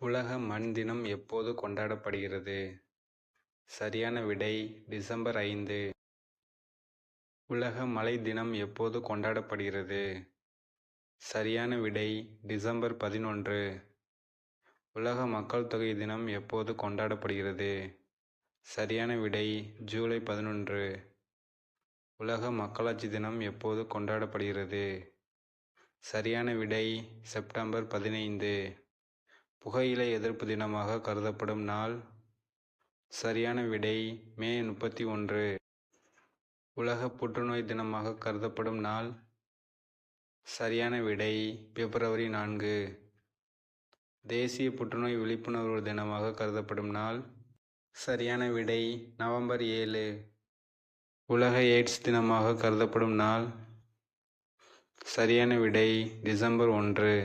உலக மண் தினம் எப்போது கொண்டாடப்படுகிறது? சரியான விடை டிசம்பர் 5. உலக மழை தினம் எப்போது கொண்டாடப்படுகிறது? சரியான விடை டிசம்பர் 11. உலக மக்கள் தொகை தினம் எப்போது கொண்டாடப்படுகிறது? சரியான விடை ஜூலை 11. உலக மக்களாட்சி தினம் எப்போது கொண்டாடப்படுகிறது? சரியான விடை செப்டம்பர் 15. புகையிலை எதிர்ப்பு தினமாக கருதப்படும் நாள்? சரியான விடை மே 31. உலக புற்றுநோய் தினமாக கருதப்படும் நாள்? சரியான விடை பிப்ரவரி 4. தேசிய புற்றுநோய் விழிப்புணர்வு தினமாக கருதப்படும் நாள்? சரியான விடை நவம்பர் 7. உலக எய்ட்ஸ் தினமாக கருதப்படும் நாள்? சரியான விடை டிசம்பர் 1.